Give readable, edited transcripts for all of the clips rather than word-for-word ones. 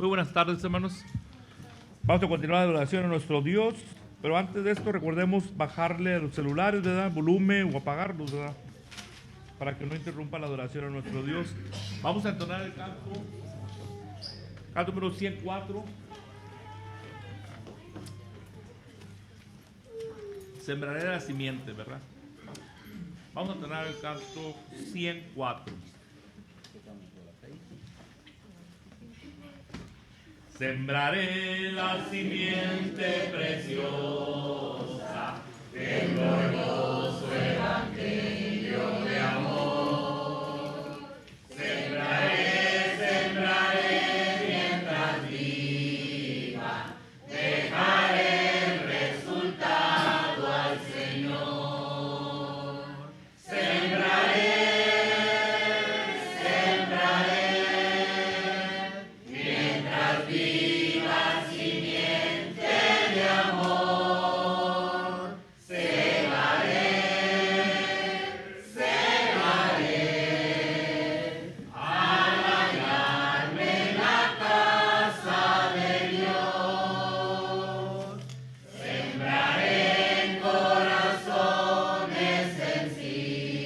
Muy buenas tardes, hermanos. Vamos a continuar la oración a nuestro Dios, pero antes de esto recordemos bajarle a los celulares, ¿verdad? Volumen o apagarlos, ¿verdad? Para que no interrumpa la adoración a nuestro Dios. Vamos a entonar el canto número 104. Sembraré la simiente, ¿verdad? Vamos a entonar el canto 104. Sembraré la simiente preciosa del glorioso evangelio de amor. Sembraré mientras viva, dejaré el resultado al Señor. Sembraré mientras viva simiente de amor. Segaré al hallarme en la casa de Dios. Sembraré en corazones sensibles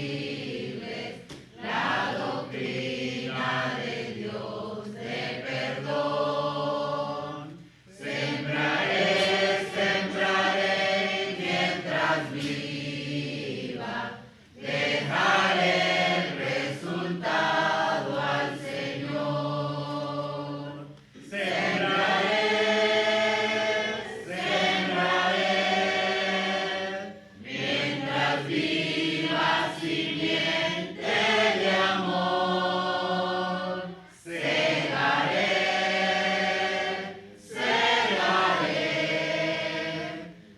la doctrina de Dios de perdón. Sembraré mientras viva, dejaré el resultado al Señor. Sembraré mientras viva simiente de amor. Segaré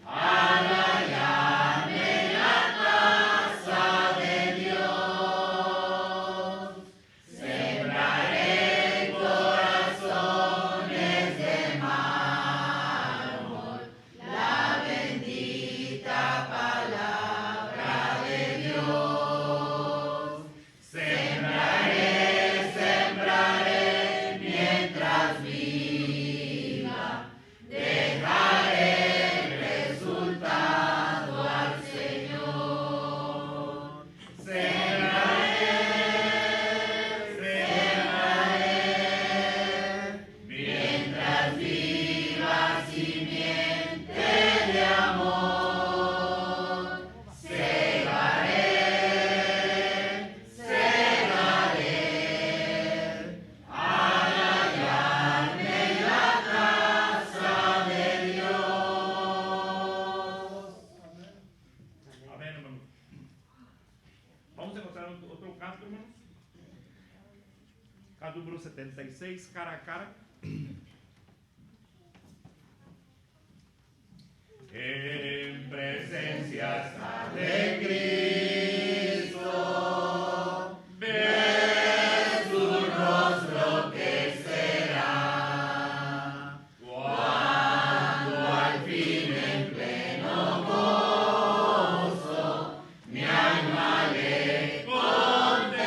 al hallarme en la casa de Dios. Sembraré en corazones de mármol la bendita palabra de Dios. Sembraré mientras viva, dejaré el resultado al Señor. Sembraré mientras viva simiente de amor. Segaré al hallarme en la casa de Dios. Amén, hermanos. Vamos a encontrar otro canto, hermanos. Canto número 76, cara a cara. En presencia está de Cristo, ves su rostro que será, cuando al fin en pleno gozo mi alma le contemplará.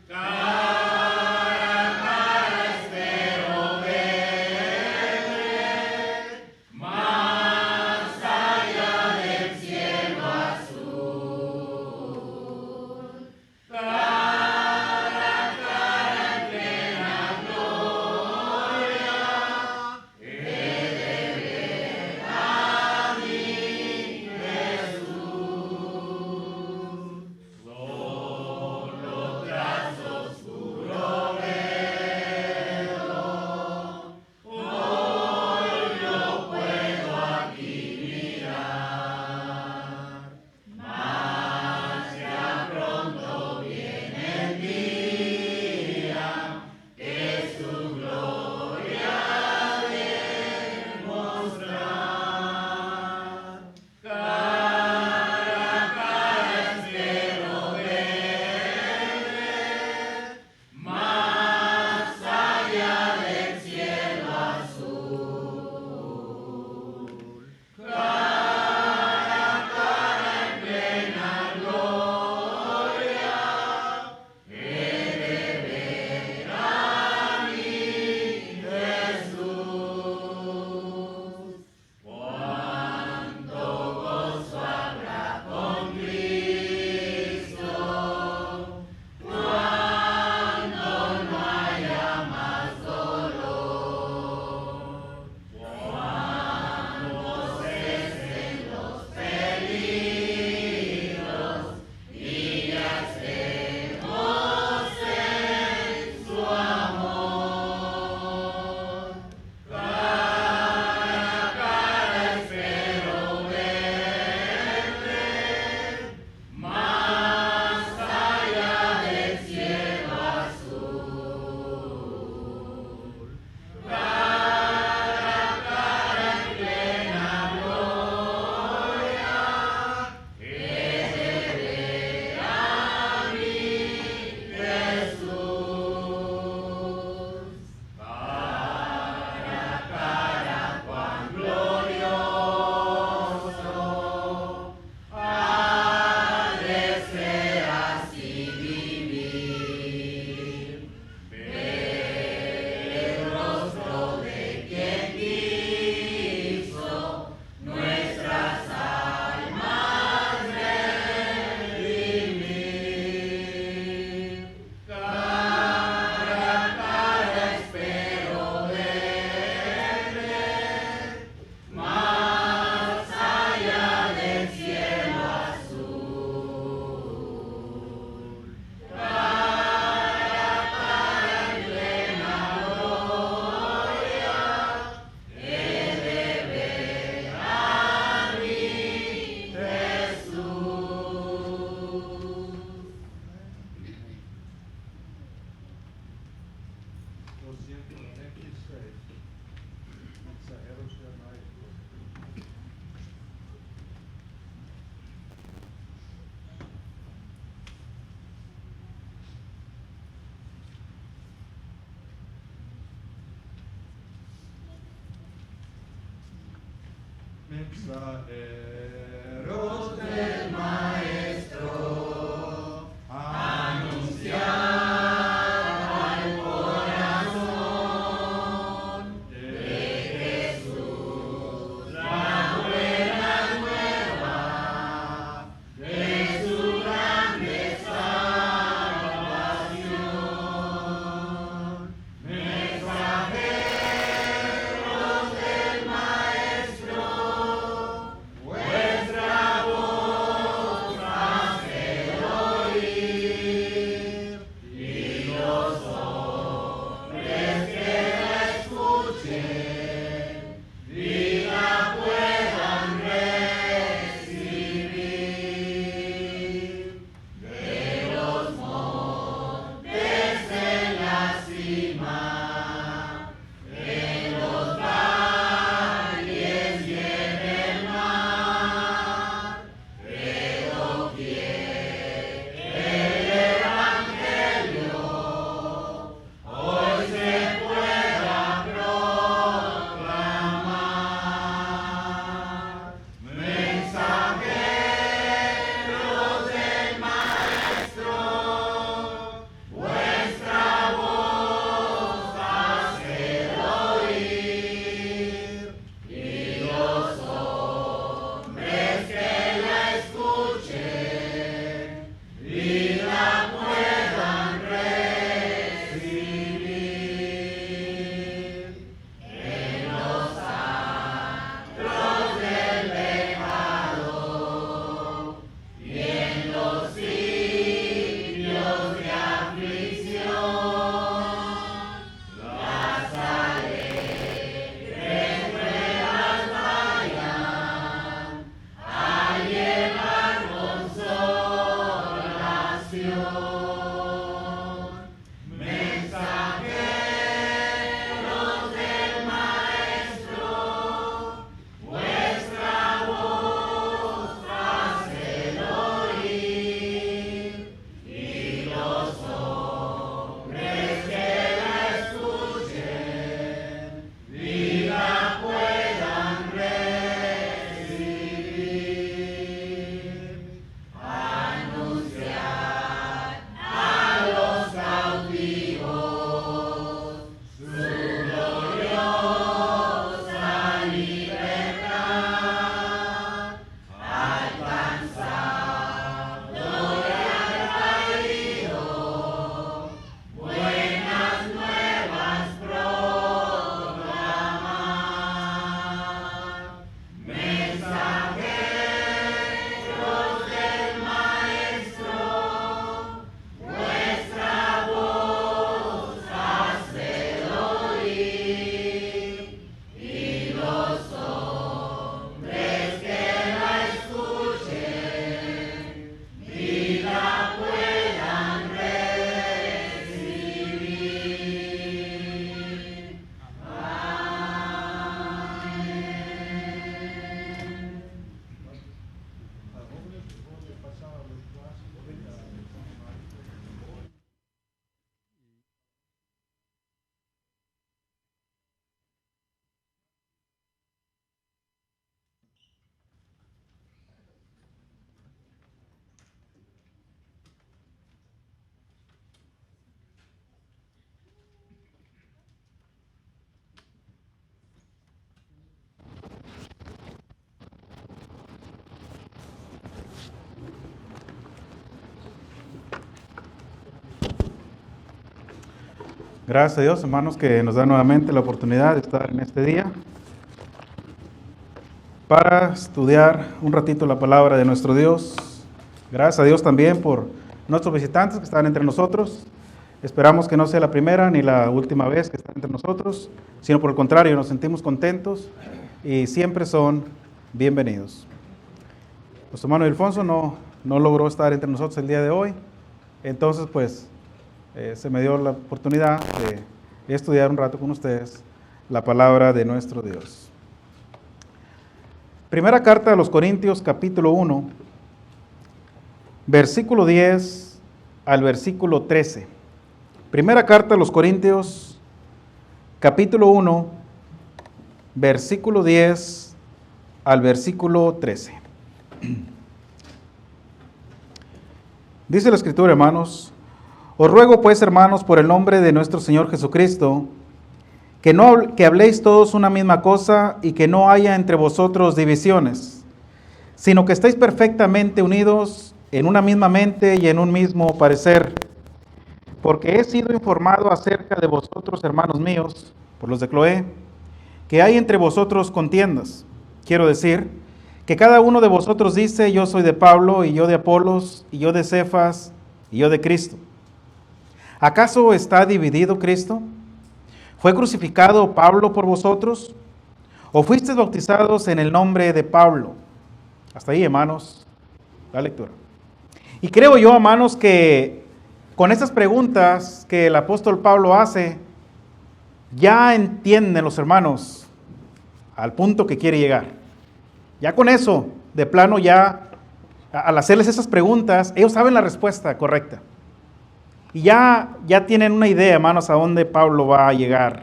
Cara a cara espero verle Mensajeros del Maestro, anunciar al corazón de Jesús la buena nueva, de su grande salvación. Mensajeros del Maestro, vuestra voz hacer oír, y los hombres que la escuchen, vida puedan recibir. De los montes en la cima, en los valles y en el mar, de doquier el Evangelio hoy se pueda proclamar. Mensajeros del Maestro, vuestra voz hacer oír, y los hombres que la escuchen, vida puedan recibir. En los antros del pecado y en los sitios de aflicción, las alegres nuevas vayan a llevar consolación. Mensajeros del Maestro, vuestra voz hacer oír, y los hombres que la escuchen, vida puedan recibir. Anunciar a los cautivos su gloriosa libertad, alcanzando y al caído, buenas nuevas proclamar. Mensajeros del Maestro, vuestra voz hacer oír, y los hombres que la escuchen, vida puedan recibir. Gracias a Dios, hermanos, que nos da nuevamente la oportunidad de estar en este día para estudiar un ratito la palabra de nuestro Dios. Gracias a Dios también por nuestros visitantes que están entre nosotros. Esperamos que no sea la primera ni la última vez que están entre nosotros, sino por el contrario, nos sentimos contentos y siempre son bienvenidos. Nuestro hermano Ilfonso no logró estar entre nosotros el día de hoy, entonces pues se me dio la oportunidad de estudiar un rato con ustedes la palabra de nuestro Dios. Primera carta a los Corintios, capítulo 1, versículo 10 al versículo 13. Primera carta a los Corintios, capítulo 1, versículo 10 al versículo 13. Dice la Escritura, hermanos: os ruego pues, hermanos, por el nombre de nuestro Señor Jesucristo, que habléis todos una misma cosa y que no haya entre vosotros divisiones, sino que estéis perfectamente unidos en una misma mente y en un mismo parecer. Porque he sido informado acerca de vosotros, hermanos míos, por los de Cloé, que hay entre vosotros contiendas. Quiero decir, que cada uno de vosotros dice: yo soy de Pablo, y yo de Apolos, y yo de Cefas, y yo de Cristo. ¿Acaso está dividido Cristo? ¿Fue crucificado Pablo por vosotros? ¿O fuisteis bautizados en el nombre de Pablo? Hasta ahí, hermanos, la lectura. Y creo yo, hermanos, que con estas preguntas que el apóstol Pablo hace, ya entienden los hermanos al punto que quiere llegar. Ya con eso, de plano, ya al hacerles esas preguntas, ellos saben la respuesta correcta. Y ya tienen una idea, hermanos, a dónde Pablo va a llegar.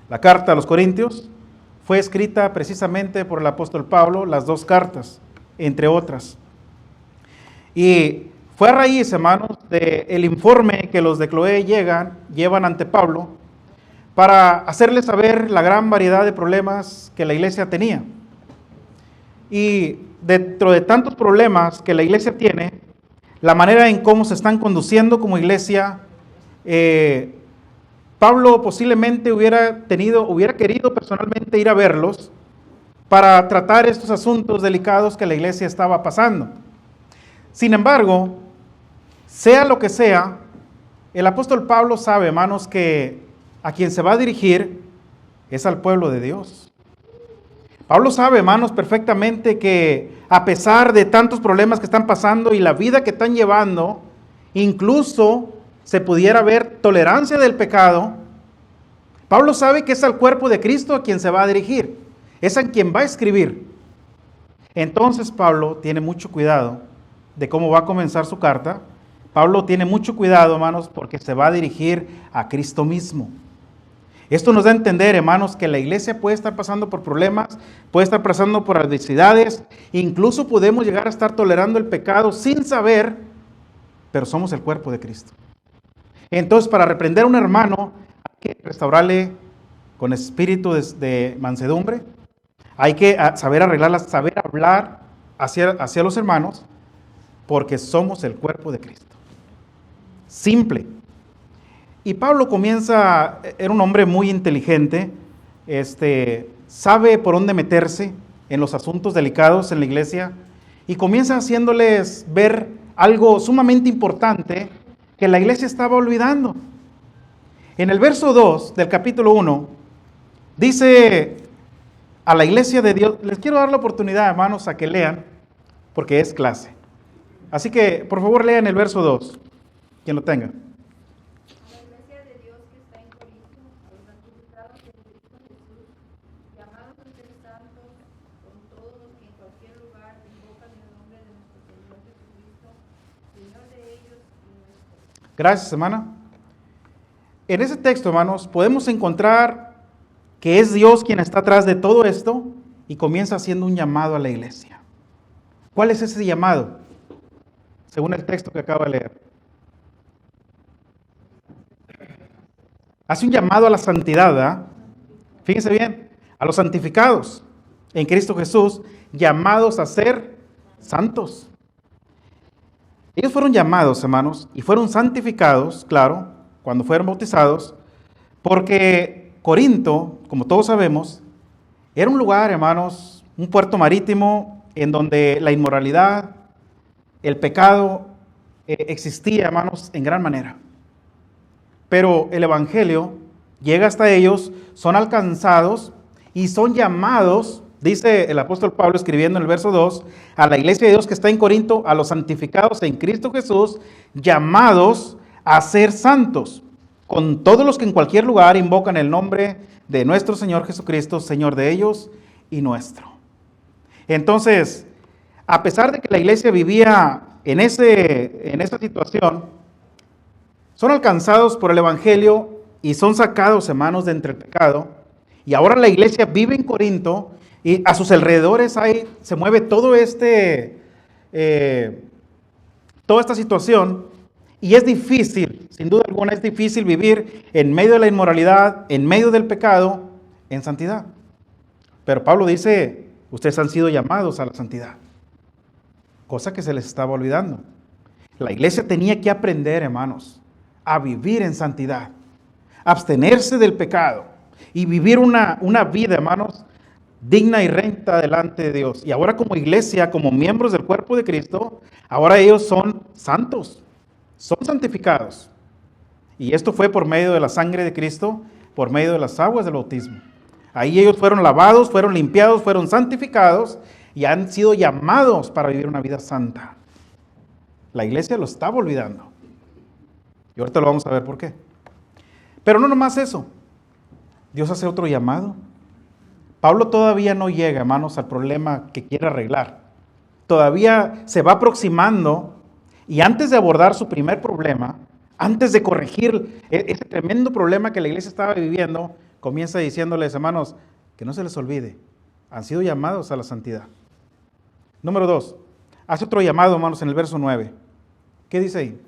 La carta a los Corintios fue escrita precisamente por el apóstol Pablo, las dos cartas, entre otras. Y fue a raíz, hermanos, del informe que los de Cloé llevan ante Pablo para hacerle saber la gran variedad de problemas que la iglesia tenía. Y dentro de tantos problemas que la iglesia tiene, la manera en cómo se están conduciendo como iglesia, Pablo posiblemente hubiera querido personalmente ir a verlos para tratar estos asuntos delicados que la iglesia estaba pasando. Sin embargo, sea lo que sea, el apóstol Pablo sabe, hermanos, que a quien se va a dirigir es al pueblo de Dios. Pablo sabe, hermanos, perfectamente que a pesar de tantos problemas que están pasando y la vida que están llevando, incluso se pudiera ver tolerancia del pecado, Pablo sabe que es al cuerpo de Cristo a quien se va a dirigir, es a quien va a escribir. Entonces Pablo tiene mucho cuidado de cómo va a comenzar su carta. Pablo tiene mucho cuidado, hermanos, porque se va a dirigir a Cristo mismo. Esto nos da a entender, hermanos, que la iglesia puede estar pasando por problemas, puede estar pasando por adversidades, incluso podemos llegar a estar tolerando el pecado sin saber, pero somos el cuerpo de Cristo. Entonces, para reprender a un hermano, hay que restaurarle con espíritu de mansedumbre, hay que saber arreglarlas, saber hablar hacia los hermanos, porque somos el cuerpo de Cristo. Simple. Y Pablo era un hombre muy inteligente, sabe por dónde meterse en los asuntos delicados en la iglesia y comienza haciéndoles ver algo sumamente importante que la iglesia estaba olvidando. En el verso 2 del capítulo 1 dice a la iglesia de Dios, les quiero dar la oportunidad, hermanos, a que lean, porque es clase. Así que, por favor, lean el verso 2, quien lo tenga. Gracias, hermana. En ese texto, hermanos, podemos encontrar que es Dios quien está atrás de todo esto y comienza haciendo un llamado a la iglesia. ¿Cuál es ese llamado? Según el texto que acabo de leer. Hace un llamado a la santidad, ¿verdad? Fíjense bien, a los santificados en Cristo Jesús, llamados a ser santos. Ellos fueron llamados, hermanos, y fueron santificados, claro, cuando fueron bautizados, porque Corinto, como todos sabemos, era un lugar, hermanos, un puerto marítimo en donde la inmoralidad, el pecado existía, hermanos, en gran manera. Pero el evangelio llega hasta ellos, son alcanzados y son llamados, dice el apóstol Pablo escribiendo en el verso 2, a la iglesia de Dios que está en Corinto, a los santificados en Cristo Jesús, llamados a ser santos, con todos los que en cualquier lugar invocan el nombre de nuestro Señor Jesucristo, Señor de ellos y nuestro. Entonces, a pesar de que la iglesia vivía en esa situación, son alcanzados por el evangelio y son sacados, hermanos, de entre el pecado. Y ahora la iglesia vive en Corinto, Y a sus alrededores se mueve todo toda esta situación. Y es difícil, sin duda alguna, es difícil vivir en medio de la inmoralidad, en medio del pecado, en santidad. Pero Pablo dice, ustedes han sido llamados a la santidad. Cosa que se les estaba olvidando. La iglesia tenía que aprender, hermanos, a vivir en santidad, abstenerse del pecado y vivir una vida, hermanos, digna y recta delante de Dios. Y ahora como iglesia, como miembros del cuerpo de Cristo, ahora ellos son santos, son santificados. Y esto fue por medio de la sangre de Cristo, por medio de las aguas del bautismo. Ahí ellos fueron lavados, fueron limpiados, fueron santificados y han sido llamados para vivir una vida santa. La iglesia lo estaba olvidando. Y ahorita lo vamos a ver por qué. Pero no nomás eso. Dios hace otro llamado. Pablo todavía no llega, hermanos, al problema que quiere arreglar. Todavía se va aproximando y antes de abordar su primer problema, antes de corregir ese tremendo problema que la iglesia estaba viviendo, comienza diciéndoles, hermanos, que no se les olvide, han sido llamados a la santidad. Número 2, hace otro llamado, hermanos, en el verso 9. ¿Qué dice ahí?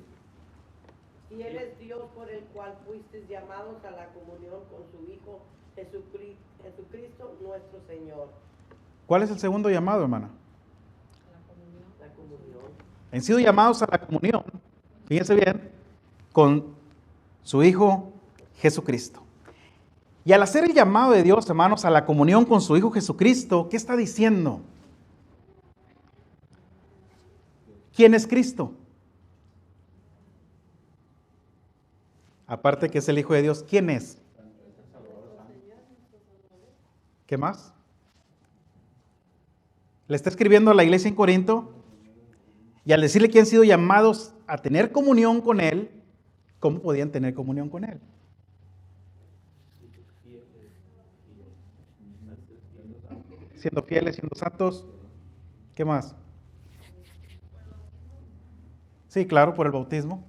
Y Él es Dios por el cual fuisteis llamados a la comunión con su Hijo Jesucristo nuestro Señor. ¿Cuál es el segundo llamado, hermana? La comunión. Han sido llamados a la comunión, fíjense bien, con su Hijo Jesucristo. Y al hacer el llamado de Dios, hermanos, a la comunión con su Hijo Jesucristo, ¿qué está diciendo? ¿Quién es Cristo? Aparte que es el Hijo de Dios, ¿quién es? ¿Qué más? Le está escribiendo a la iglesia en Corinto y al decirle que han sido llamados a tener comunión con Él, ¿cómo podían tener comunión con Él? Siendo fieles, siendo santos. ¿Qué más? Sí, claro, por el bautismo.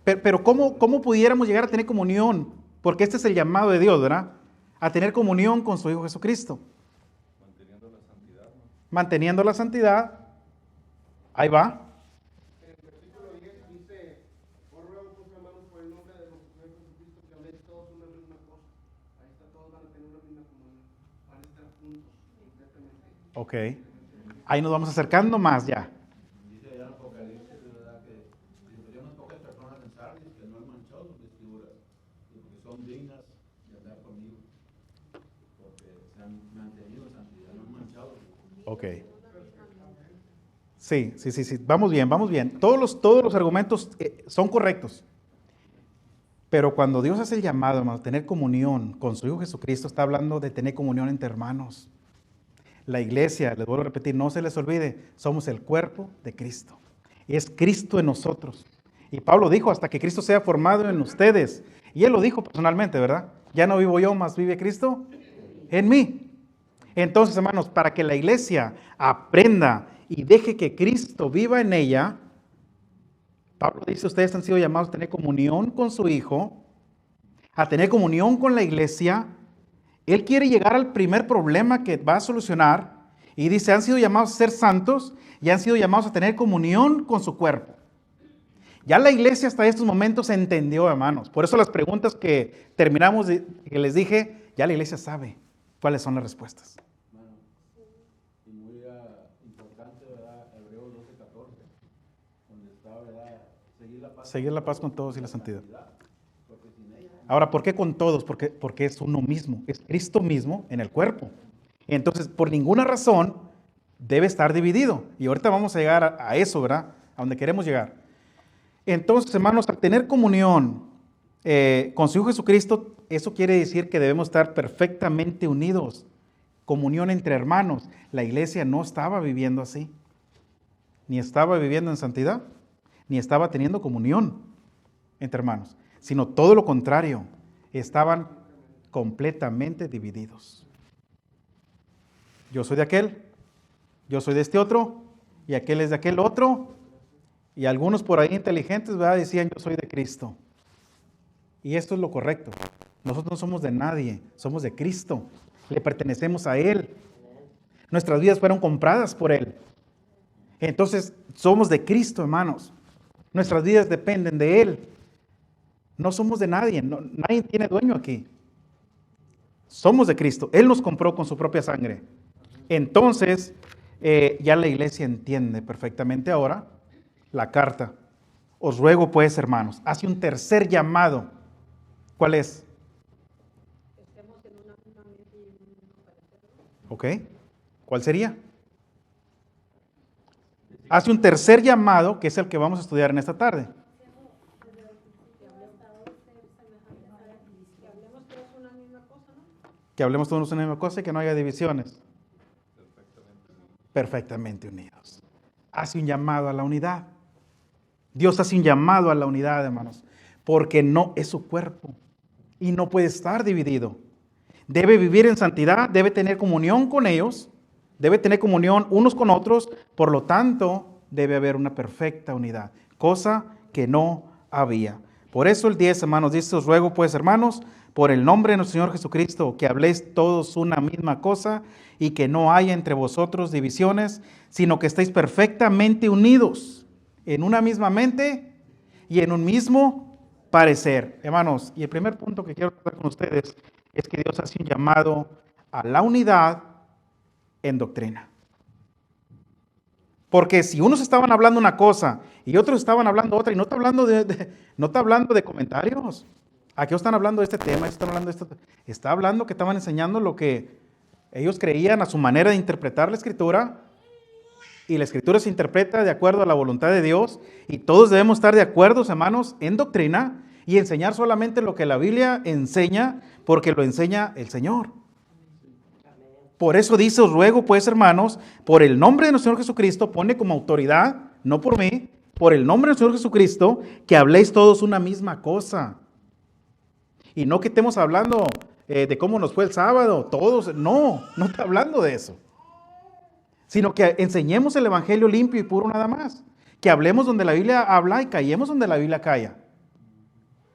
Pero ¿cómo pudiéramos llegar a tener comunión? Porque este es el llamado de Dios, ¿verdad? A tener comunión con su Hijo Jesucristo. Manteniendo la santidad, ¿no? Manteniendo la santidad. Ahí va. En el versículo 10 dice, os ruego pues hermanos por el nombre de nuestro Señor Jesucristo que habléis todos una misma cosa. Ahí está, todos van a tener una misma comunión, van a estar juntos, completamente. Ok. Ahí nos vamos acercando más ya. Dice allá en Apocalipsis, ¿verdad? Que yo unas pocas personas en Sardis que no han manchado sus vestiduras, y porque son dignas de andar conmigo, porque se han mantenido en santidad, no han manchado. Ok. Sí. Vamos bien. Todos los argumentos son correctos. Pero cuando Dios hace el llamado, hermano, tener comunión con su Hijo Jesucristo, está hablando de tener comunión entre hermanos. La iglesia, les vuelvo a repetir, no se les olvide, somos el cuerpo de Cristo. Es Cristo en nosotros. Y Pablo dijo, hasta que Cristo sea formado en ustedes. Y él lo dijo personalmente, ¿verdad? Ya no vivo yo, más vive Cristo en mí. Entonces, hermanos, para que la iglesia aprenda y deje que Cristo viva en ella, Pablo dice, ustedes han sido llamados a tener comunión con su Hijo, a tener comunión con la iglesia. Él quiere llegar al primer problema que va a solucionar y dice, han sido llamados a ser santos y han sido llamados a tener comunión con su cuerpo. Ya la iglesia hasta estos momentos entendió, hermanos. Por eso las preguntas que terminamos, que les dije, ya la iglesia sabe cuáles son las respuestas. Bueno, y muy importante, ¿verdad? Hebreos 12:14, donde está, ¿verdad? Seguir la paz con todos y la santidad. Porque sin ella, Ahora, ¿por qué con todos? Porque es uno mismo, es Cristo mismo en el cuerpo. Entonces, por ninguna razón debe estar dividido. Y ahorita vamos a llegar a eso, ¿verdad? A donde queremos llegar. Entonces, hermanos, al tener comunión con su Hijo Jesucristo, eso quiere decir que debemos estar perfectamente unidos. Comunión entre hermanos. La iglesia no estaba viviendo así. Ni estaba viviendo en santidad, ni estaba teniendo comunión entre hermanos, sino todo lo contrario, estaban completamente divididos. Yo soy de aquel, yo soy de este otro, y aquel es de aquel otro, y algunos por ahí inteligentes, ¿verdad? Decían, yo soy de Cristo. Y esto es lo correcto. Nosotros no somos de nadie, somos de Cristo. Le pertenecemos a Él. Nuestras vidas fueron compradas por Él. Entonces, somos de Cristo, hermanos. Nuestras vidas dependen de Él. No somos de nadie. Nadie tiene dueño aquí. Somos de Cristo. Él nos compró con su propia sangre. Entonces, ya la iglesia entiende perfectamente ahora la carta. Os ruego pues, hermanos, hace un tercer llamado. ¿Cuál es? ¿Ok? ¿Cuál sería? Hace un tercer llamado, que es el que vamos a estudiar en esta tarde. Que hablemos todos una misma cosa y que no haya divisiones. Perfectamente unidos. Hace un llamado a la unidad. Dios hace un llamado a la unidad, hermanos, porque no es su cuerpo y no puede estar dividido. Debe vivir en santidad, debe tener comunión con ellos, debe tener comunión unos con otros, por lo tanto, debe haber una perfecta unidad, cosa que no había. Por eso el 10, hermanos, dice: os ruego pues, hermanos, por el nombre de nuestro Señor Jesucristo, que habléis todos una misma cosa y que no haya entre vosotros divisiones, sino que estéis perfectamente unidos en una misma mente y en un mismo parecer. Hermanos, y el primer punto que quiero tratar con ustedes es que Dios hace un llamado a la unidad en doctrina. Porque si unos estaban hablando una cosa y otros estaban hablando otra, y no está hablando de comentarios. Aquí están hablando de este tema, están hablando de esto. Está hablando que estaban enseñando lo que ellos creían a su manera de interpretar la Escritura. Y la Escritura se interpreta de acuerdo a la voluntad de Dios. Y todos debemos estar de acuerdo, hermanos, en doctrina y enseñar solamente lo que la Biblia enseña, porque lo enseña el Señor. Por eso dice: os ruego pues, hermanos, por el nombre de nuestro Señor Jesucristo, pone como autoridad, no por mí, por el nombre de nuestro Señor Jesucristo, que habléis todos una misma cosa. Y no que estemos hablando de cómo nos fue el sábado, todos, no está hablando de eso. Sino que enseñemos el evangelio limpio y puro nada más. Que hablemos donde la Biblia habla y callemos donde la Biblia calla.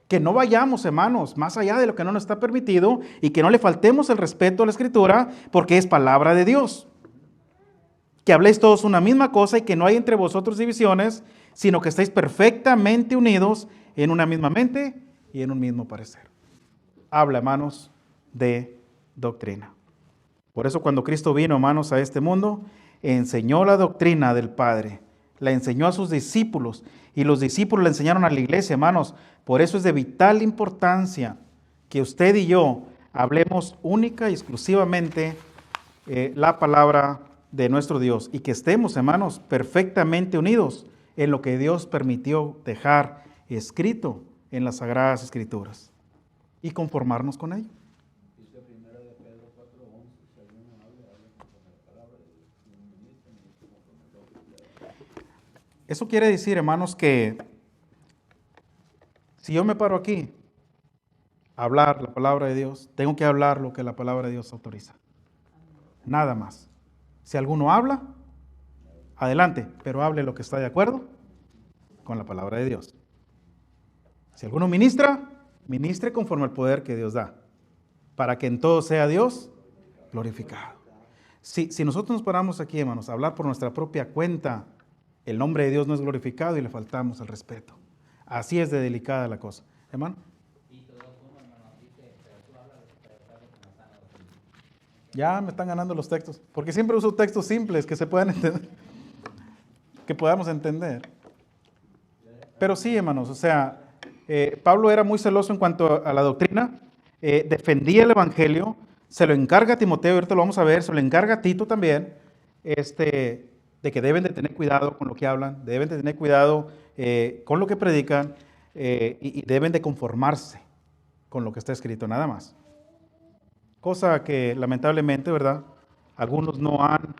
Que no vayamos, hermanos, más allá de lo que no nos está permitido y que no le faltemos el respeto a la Escritura, porque es palabra de Dios. Que habléis todos una misma cosa y que no hay entre vosotros divisiones, sino que estéis perfectamente unidos en una misma mente y en un mismo parecer. Habla, hermanos, de doctrina. Por eso cuando Cristo vino, hermanos, a este mundo, enseñó la doctrina del Padre, la enseñó a sus discípulos y los discípulos la enseñaron a la iglesia, hermanos. Por eso es de vital importancia que usted y yo hablemos única y exclusivamente la palabra de nuestro Dios y que estemos, hermanos, perfectamente unidos en lo que Dios permitió dejar escrito en las Sagradas Escrituras y conformarnos con ello. Dice primera de Pedro 4:11, si alguno habla conforme a la palabra de Dios, y un ministro conforme a la doctrina. Eso quiere decir, hermanos, que si yo me paro aquí a hablar la palabra de Dios, tengo que hablar lo que la palabra de Dios autoriza. Nada más. Si alguno habla, adelante, pero hable lo que está de acuerdo con la palabra de Dios. Si alguno ministra, ministre conforme al poder que Dios da, para que en todo sea Dios glorificado. Si nosotros nos paramos aquí, hermanos, a hablar por nuestra propia cuenta, el nombre de Dios no es glorificado y le faltamos el respeto. Así es de delicada la cosa. Hermano. Ya me están ganando los textos, porque siempre uso textos simples que se puedan entender, que podamos entender. Pero sí, hermanos, o sea, Pablo era muy celoso en cuanto a la doctrina, defendía el evangelio, se lo encarga a Timoteo, ahorita lo vamos a ver, se lo encarga a Tito también, de que deben de tener cuidado con lo que hablan, deben de tener cuidado con lo que predican y deben de conformarse con lo que está escrito, nada más. Cosa que lamentablemente, ¿verdad?, algunos no han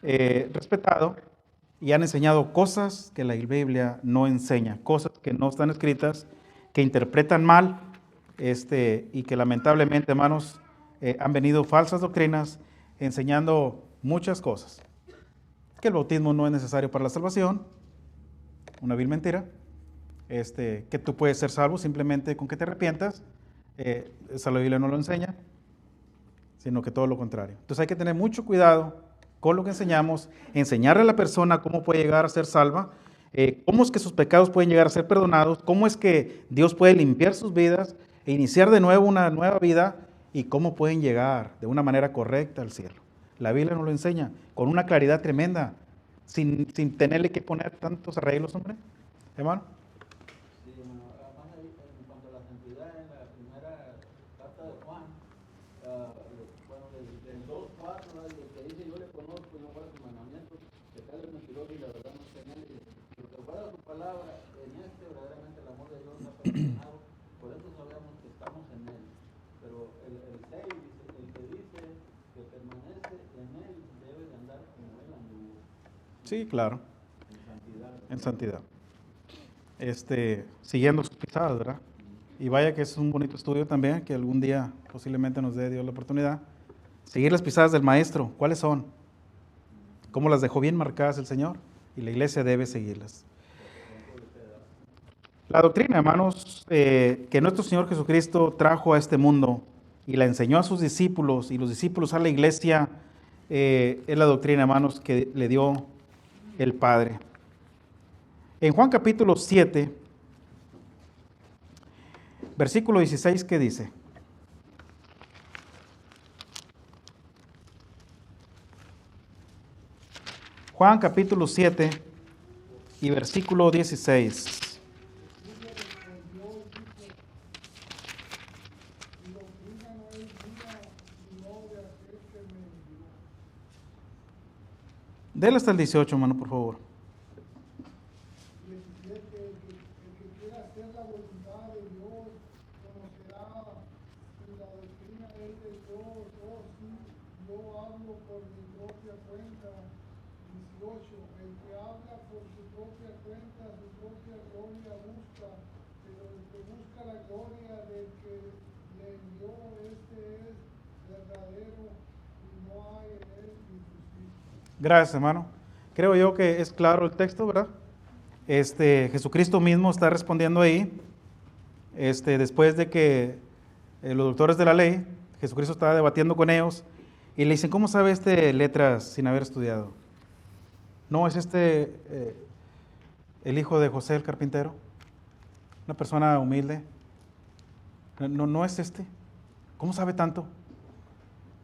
respetado y han enseñado cosas que la Biblia no enseña, cosas que no están escritas, que interpretan mal, y que lamentablemente, hermanos, han venido falsas doctrinas enseñando muchas cosas. Que el bautismo no es necesario para la salvación, una vil mentira, que tú puedes ser salvo simplemente con que te arrepientas, esa la Biblia no lo enseña. sino que todo lo contrario. Entonces hay que tener mucho cuidado con lo que enseñamos, enseñarle a la persona cómo puede llegar a ser salva, cómo es que sus pecados pueden llegar a ser perdonados, cómo es que Dios puede limpiar sus vidas e iniciar de nuevo una nueva vida y cómo pueden llegar de una manera correcta al cielo. La Biblia nos lo enseña con una claridad tremenda, sin tenerle que poner tantos arreglos, hombre. Hermano. Sí, bueno, además ahí, en cuanto a la santidad, en la primera carta de Juan, bueno, del 2:4, ¿no? El que dice, yo le conozco y no guardo sus mandamientos, que tal es mentiroso y la verdad no está en él. Lo que guarda su palabra, en verdaderamente el amor de Dios ha perfeccionado, por eso sabemos que estamos en él. Pero el 6 dice, el que dice que permanece en él debe de andar como él anduvo. Sí, claro. En santidad. En santidad. Siguiendo sus pisadas, ¿verdad? Y vaya que es un bonito estudio también, que algún día posiblemente nos dé Dios la oportunidad. Seguir las pisadas del Maestro, ¿cuáles son? ¿Cómo las dejó bien marcadas el Señor? Y la iglesia debe seguirlas. La doctrina, hermanos, que nuestro Señor Jesucristo trajo a este mundo y la enseñó a sus discípulos y los discípulos a la iglesia, es la doctrina, hermanos, que le dio el Padre. En Juan capítulo 7, versículo 16, ¿qué dice? Juan capítulo 7 y versículo 16. Dele hasta el 18, hermano, por favor. 17, el que quiera hacer la voluntad de Dios, conocerá si la doctrina es de Dios, o si yo hablo por mi propia cuenta. 18, el que habla por su propia cuenta, su propia gloria busca, pero el que busca la gloria del que le envió, este es verdadero y no hay en él injusticia. Gracias, hermano. Creo yo que es claro el texto, ¿verdad? Jesucristo mismo está respondiendo ahí. Después de que los doctores de la ley, Jesucristo estaba debatiendo con ellos y le dicen, ¿cómo sabe letras sin haber estudiado? ¿No es el hijo de José el carpintero? Una persona humilde. No es este. ¿Cómo sabe tanto?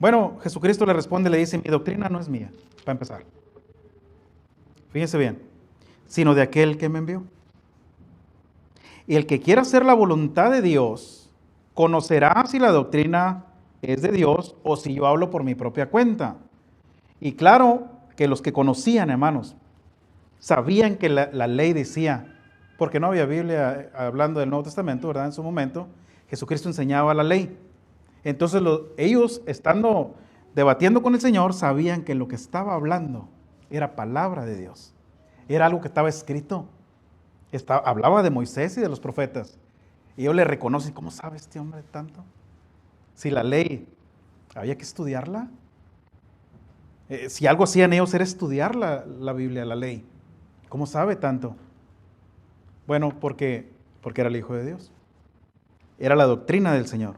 Bueno, Jesucristo le responde, le dice, mi doctrina no es mía, para empezar. Fíjense bien, sino de aquel que me envió. Y el que quiera hacer la voluntad de Dios, conocerá si la doctrina es de Dios o si yo hablo por mi propia cuenta. Y claro que los que conocían, hermanos, sabían que la ley decía, porque no había Biblia hablando del Nuevo Testamento, ¿verdad? En su momento, Jesucristo enseñaba la ley. Entonces ellos, estando debatiendo con el Señor, sabían que lo que estaba hablando era palabra de Dios. Era algo que estaba escrito. Hablaba de Moisés y de los profetas. Y ellos le reconocen, ¿cómo sabe este hombre tanto? Si la ley, había que estudiarla. Si algo hacían ellos era estudiar la Biblia, la ley. ¿Cómo sabe tanto? Bueno, porque era el Hijo de Dios. Era la doctrina del Señor.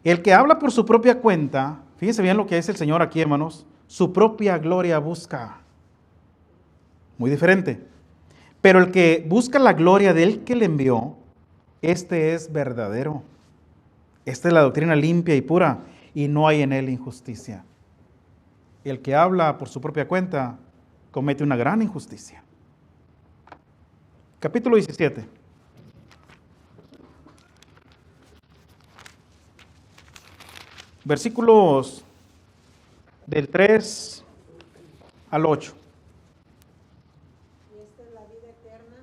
El que habla por su propia cuenta, fíjense bien lo que dice el Señor aquí, hermanos, su propia gloria busca. Muy diferente. Pero el que busca la gloria del que le envió, este es verdadero. Esta es la doctrina limpia y pura, y no hay en él injusticia. El que habla por su propia cuenta comete una gran injusticia. Capítulo 17. Versículos del 3 al 8. Y esta es la vida eterna,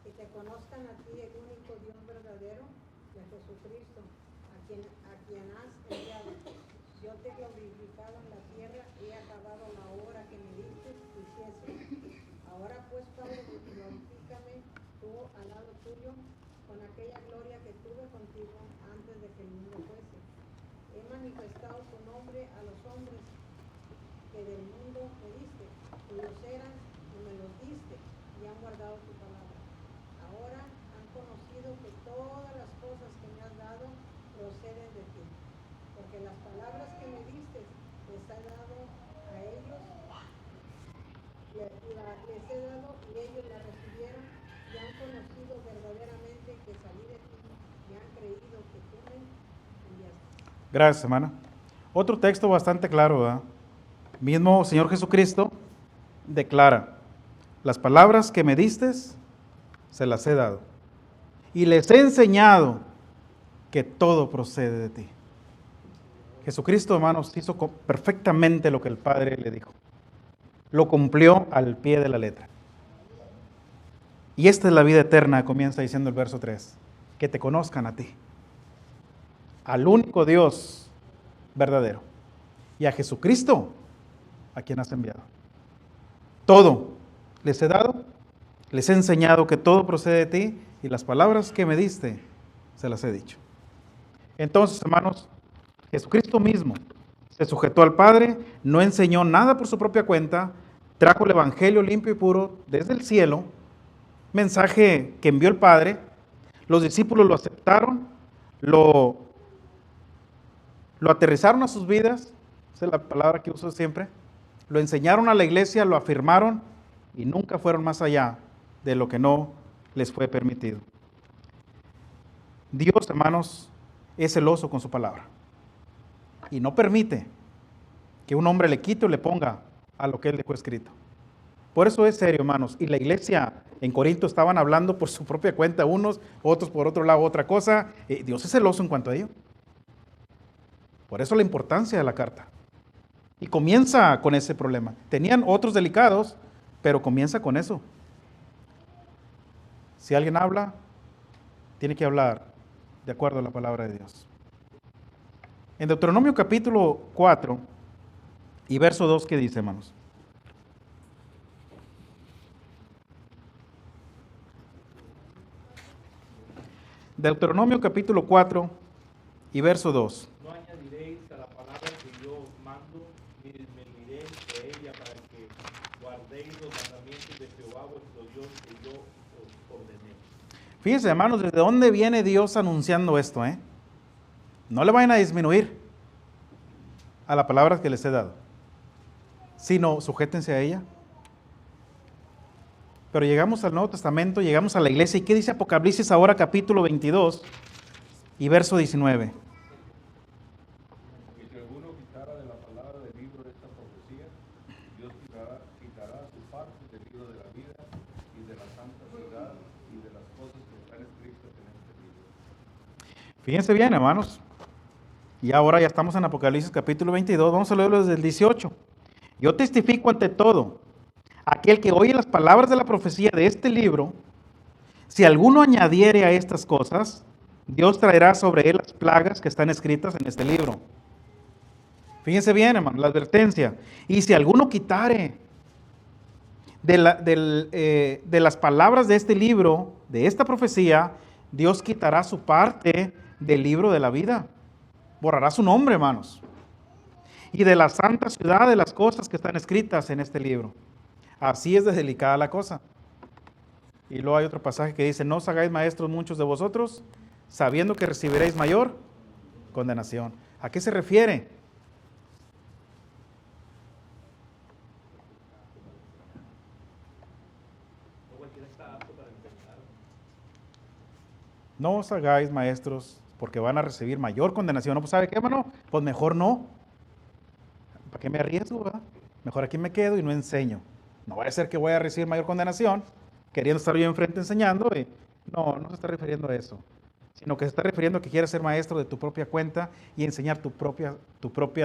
que te conozcan a ti, el único Dios verdadero, y a Jesucristo, a quien has enviado. Yo te he glorificado en la tierra y he acabado la obra que me diste que hiciese. Ahora pues, Padre, glorifícame tú al lado tuyo con aquella gloria que tuve contigo antes de que el mundo fuese. He manifestado tu nombre a los hombres que del mundo me diste, cuyos les he dado y ellos la recibieron y han conocido verdaderamente que salí de ti y han creído que tú me enviaste. Gracias, hermana. Otro texto bastante claro, ¿verdad? Mismo Señor Jesucristo declara, las palabras que me diste, se las he dado. Y les he enseñado que todo procede de ti. Jesucristo, hermanos, hizo perfectamente lo que el Padre le dijo. Lo cumplió al pie de la letra. Y esta es la vida eterna, comienza diciendo el verso 3, que te conozcan a ti, al único Dios verdadero, y a Jesucristo, a quien has enviado. Todo les he dado, les he enseñado que todo procede de ti, y las palabras que me diste, se las he dicho. Entonces, hermanos, Jesucristo mismo se sujetó al Padre, no enseñó nada por su propia cuenta, trajo el Evangelio limpio y puro desde el cielo, mensaje que envió el Padre, los discípulos lo aceptaron, lo aterrizaron a sus vidas, esa es la palabra que uso siempre, lo enseñaron a la iglesia, lo afirmaron y nunca fueron más allá de lo que no les fue permitido. Dios, hermanos, es celoso con su palabra y no permite que un hombre le quite o le ponga a lo que él dejó escrito. Por eso es serio, hermanos. Y la iglesia en Corinto estaban hablando por su propia cuenta unos, otros por otro lado otra cosa. Dios es celoso en cuanto a ello. Por eso la importancia de la carta. Y comienza con ese problema. Tenían otros delicados, pero comienza con eso. Si alguien habla, tiene que hablar de acuerdo a la palabra de Dios. En Deuteronomio capítulo 4 y verso 2, ¿qué dice, hermanos? Deuteronomio capítulo 4 y verso 2. No añadiréis a la palabra que yo os mando, ni disminuiréis de ella para que guardéis los mandamientos de Jehová vuestro Dios que yo os ordené. Fíjense, hermanos, ¿desde dónde viene Dios anunciando esto? No le vayan a disminuir a la palabra que les he dado, sino sujétense a ella. Pero llegamos al Nuevo Testamento, llegamos a la iglesia. ¿Y qué dice Apocalipsis ahora, capítulo 22 y verso 19? Y si alguno quitara de la palabra del libro de esta profecía, Dios quitará su parte del libro de la vida y de la santa ciudad y de las cosas que están escritas en este libro. Fíjense bien, hermanos. Y ahora ya estamos en Apocalipsis capítulo 22. Vamos a leerlo desde el 18. Yo testifico ante todo, aquel que oye las palabras de la profecía de este libro, si alguno añadiere a estas cosas, Dios traerá sobre él las plagas que están escritas en este libro. Fíjense bien, hermano, la advertencia. Y si alguno quitare de las palabras de este libro, de esta profecía, Dios quitará su parte del libro de la vida. Borrará su nombre, hermanos. Y de la santa ciudad, de las cosas que están escritas en este libro. Así es de delicada la cosa. Y luego hay otro pasaje que dice, no os hagáis maestros muchos de vosotros, sabiendo que recibiréis mayor condenación. ¿A qué se refiere? No os hagáis maestros porque van a recibir mayor condenación. ¿No? Pues ¿sabe qué, hermano? Pues mejor no. ¿Para qué me arriesgo, verdad? Mejor aquí me quedo y no enseño. No vaya a ser que voy a recibir mayor condenación, queriendo estar yo enfrente enseñando. No se está refiriendo a eso. Sino que se está refiriendo a que quieres ser maestro de tu propia cuenta y enseñar tu propia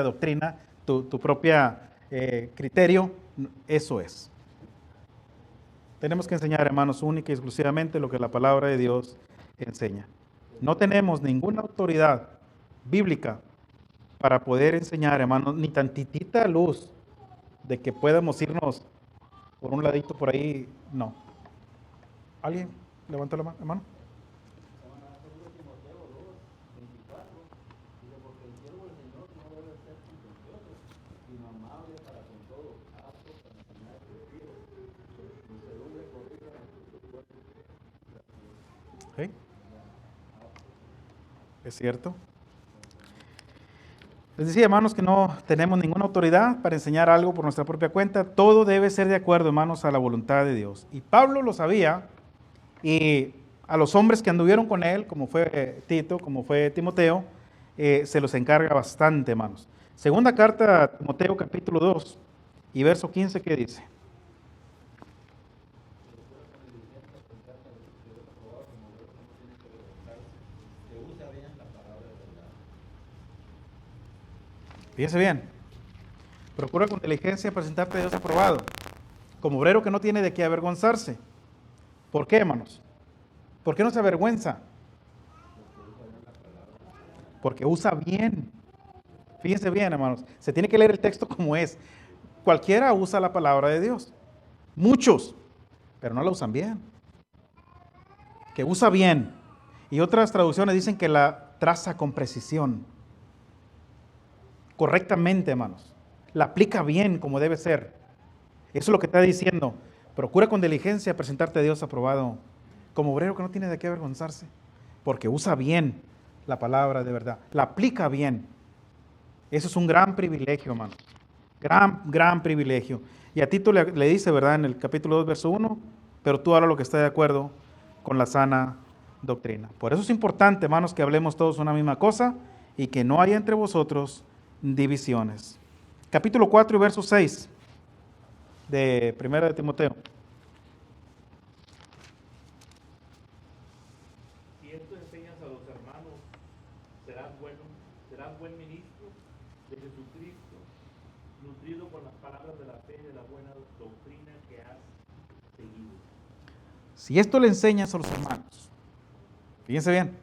doctrina, tu propia criterio. Eso es. Tenemos que enseñar, hermanos, única y exclusivamente lo que la palabra de Dios enseña. No tenemos ninguna autoridad bíblica para poder enseñar, hermanos, ni tantitita luz de que podamos irnos por un ladito por ahí, no. ¿Alguien levanta la mano, hermano? ¿Sí? ¿Es cierto? Les decía, hermanos, que no tenemos ninguna autoridad para enseñar algo por nuestra propia cuenta. Todo debe ser de acuerdo, hermanos, a la voluntad de Dios. Y Pablo lo sabía, y a los hombres que anduvieron con él, como fue Tito, como fue Timoteo, se los encarga bastante, hermanos. Segunda carta a Timoteo, capítulo 2, y verso 15, ¿qué dice? Fíjese bien, procura con diligencia presentarte a Dios aprobado, como obrero que no tiene de qué avergonzarse. ¿Por qué, hermanos? ¿Por qué no se avergüenza? Porque usa bien. Fíjense bien, hermanos, se tiene que leer el texto como es. Cualquiera usa la palabra de Dios, muchos, pero no la usan bien. Que usa bien. Y otras traducciones dicen que la traza con precisión. Correctamente, hermanos. La aplica bien como debe ser. Eso es lo que está diciendo. Procura con diligencia presentarte a Dios aprobado, como obrero que no tiene de qué avergonzarse, porque usa bien la palabra de verdad. La aplica bien. Eso es un gran privilegio, hermanos. Gran privilegio. Y a Tito le dice, ¿verdad? En el capítulo 2, verso 1, pero tú harás lo que esté de acuerdo con la sana doctrina. Por eso es importante, hermanos, que hablemos todos una misma cosa y que no haya entre vosotros divisiones. Capítulo 4 y verso 6 de 1 de Timoteo. Si esto enseñas a los hermanos, serás buen ministro de Jesucristo, nutrido con las palabras de la fe y de la buena doctrina que has seguido. Si esto le enseñas a los hermanos, fíjense bien,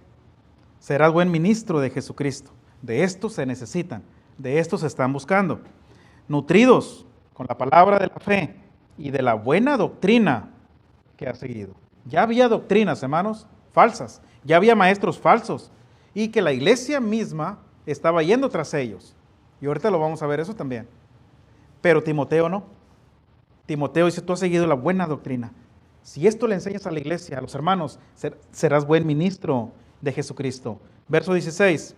serás buen ministro de Jesucristo. De esto se necesitan, de esto se están buscando. Nutridos con la palabra de la fe y de la buena doctrina que has seguido. Ya había doctrinas, hermanos, falsas. Ya había maestros falsos. Y que la iglesia misma estaba yendo tras ellos. Y ahorita lo vamos a ver eso también. Pero Timoteo no. Timoteo dice, tú has seguido la buena doctrina. Si esto le enseñas a la iglesia, a los hermanos, serás buen ministro de Jesucristo. Verso 16.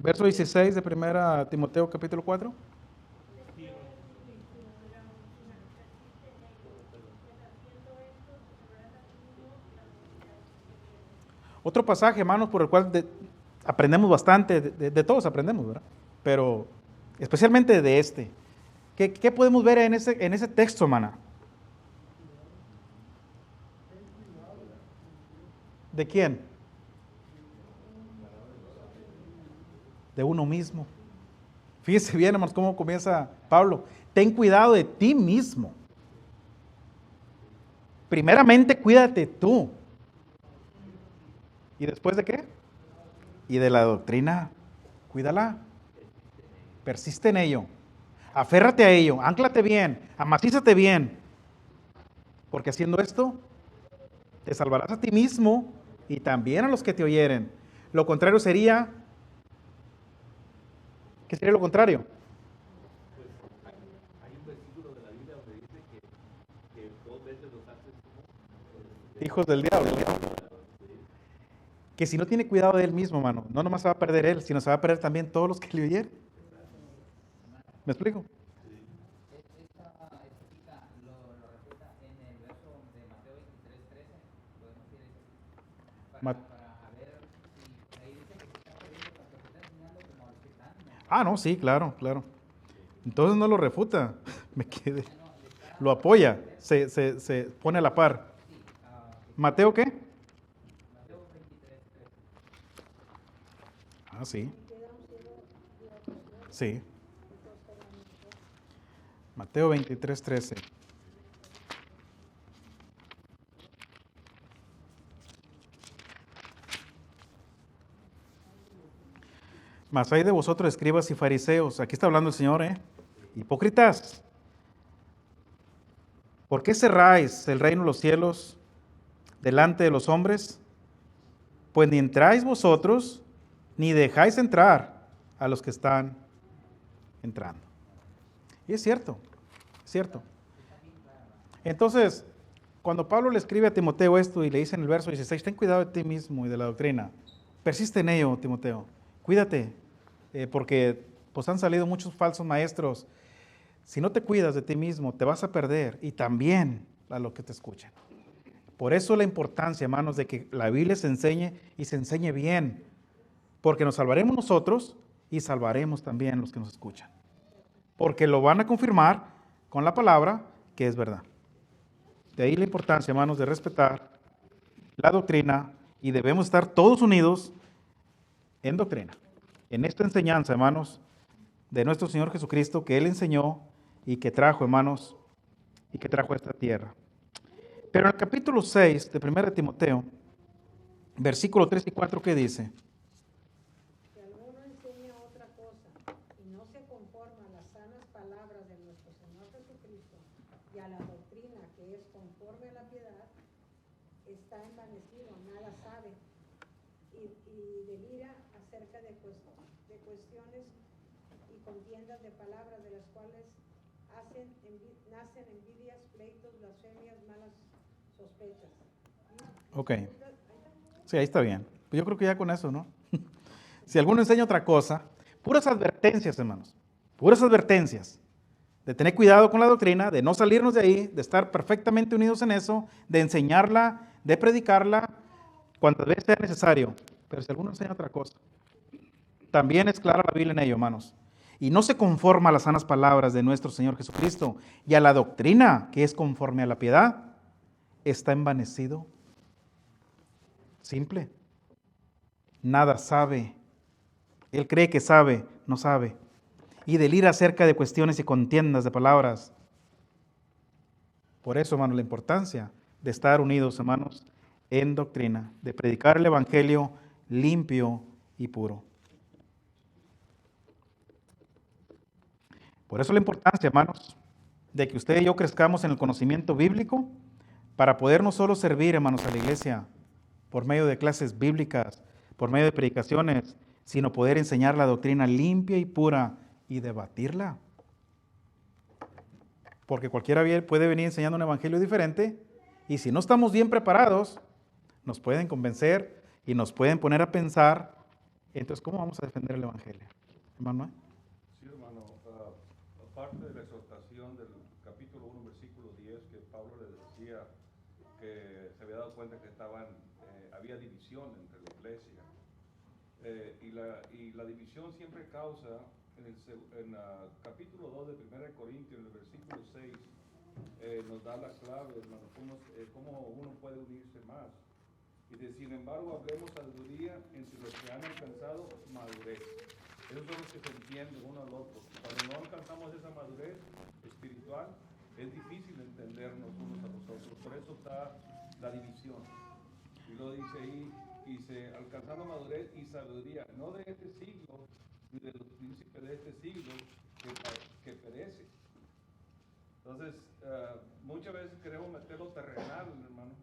Verso 16 de 1 Timoteo capítulo 4. Otro pasaje, hermanos, por el cual aprendemos bastante, de todos aprendemos, ¿verdad? Pero especialmente de este. ¿Qué podemos ver en ese texto, hermana? ¿De quién? De uno mismo. Fíjese bien, hermanos, cómo comienza Pablo. Ten cuidado de ti mismo. Primeramente, cuídate tú. ¿Y después de qué? Y de la doctrina, cuídala. Persiste en ello. Aférrate a ello. Ánclate bien. Amacízate bien. Porque haciendo esto, te salvarás a ti mismo y también a los que te oyeren. Lo contrario sería... ¿Qué sería lo contrario? Pues hay un versículo de la Biblia donde dice que 2 veces los haces como Hijos del diablo. Que si no tiene cuidado de él mismo, hermano, no nomás se va a perder él, sino se va a perder también todos los que le oyeron. ¿Me explico? Esta cita lo refleja en el verso de Mateo 23:13. Podemos ir para ver si ahí dice que se está perdiendo lo que está enseñando como a los que están. Ah, no, sí, claro. Entonces no lo refuta, me quedé. Lo apoya, se pone a la par. ¿Mateo qué? Mateo 23:13. Ah, sí. Sí. Mateo 23:13. Mas hay de vosotros, escribas y fariseos. Aquí está hablando el Señor, hipócritas. ¿Por qué cerráis el reino de los cielos delante de los hombres? Pues ni entráis vosotros, ni dejáis entrar a los que están entrando. Y es cierto, es cierto. Entonces, cuando Pablo le escribe a Timoteo esto y le dice en el verso 16, ten cuidado de ti mismo y de la doctrina. Persiste en ello, Timoteo. Cuídate, porque pues han salido muchos falsos maestros. Si no te cuidas de ti mismo, te vas a perder y también a los que te escuchen. Por eso la importancia, hermanos, de que la Biblia se enseñe y se enseñe bien, porque nos salvaremos nosotros y salvaremos también los que nos escuchan. Porque lo van a confirmar con la palabra que es verdad. De ahí la importancia, hermanos, de respetar la doctrina y debemos estar todos unidos en doctrina, en esta enseñanza, hermanos, de nuestro Señor Jesucristo que Él enseñó y que trajo, hermanos, y que trajo a esta tierra. Pero en el capítulo 6 de 1 de Timoteo, versículo 3 y 4, ¿qué dice? Si alguno enseña otra cosa y no se conforma a las sanas palabras de nuestro Señor Jesucristo y a la doctrina que es conforme a la piedad, está envanecido, nada sabe y delira acerca de cuestiones y contiendas de palabras de las cuales nacen envidias, pleitos, blasfemias, malas sospechas. Ok. Sí, ahí está bien. Pues yo creo que ya con eso, ¿no? Si alguno enseña otra cosa, puras advertencias, hermanos. Puras advertencias. De tener cuidado con la doctrina, de no salirnos de ahí, de estar perfectamente unidos en eso, de enseñarla, de predicarla, cuantas veces sea necesario. Pero si alguno enseña otra cosa, también es clara la Biblia en ello, hermanos. Y no se conforma a las sanas palabras de nuestro Señor Jesucristo y a la doctrina que es conforme a la piedad, está envanecido. Simple. Nada sabe. Él cree que sabe, no sabe. Y delira acerca de cuestiones y contiendas de palabras. Por eso, hermanos, la importancia de estar unidos, hermanos, en doctrina, de predicar el evangelio limpio y puro. Por eso la importancia, hermanos, de que usted y yo crezcamos en el conocimiento bíblico para poder no solo servir, hermanos, a la iglesia por medio de clases bíblicas, por medio de predicaciones, sino poder enseñar la doctrina limpia y pura y debatirla. Porque cualquiera puede venir enseñando un evangelio diferente y si no estamos bien preparados, nos pueden convencer y nos pueden poner a pensar. Entonces, ¿cómo vamos a defender el evangelio? Hermano, Sí, hermano, aparte de la exhortación del capítulo 1, versículo 10, que Pablo le decía que se había dado cuenta que había división entre la iglesia, y la división siempre causa, en capítulo 2 de 1 Corintios, en el versículo 6, nos da la clave, hermano, cómo uno puede unirse más. Y sin embargo, hablemos sabiduría entre los que han alcanzado madurez. Esos son los que se entienden uno al otro. Cuando no alcanzamos esa madurez espiritual, es difícil entendernos unos a los otros. Por eso está la división. Y lo dice ahí, alcanzando madurez y sabiduría, no de este siglo, ni de los príncipes de este siglo que perece. Entonces, muchas veces queremos meter lo terrenal, hermano.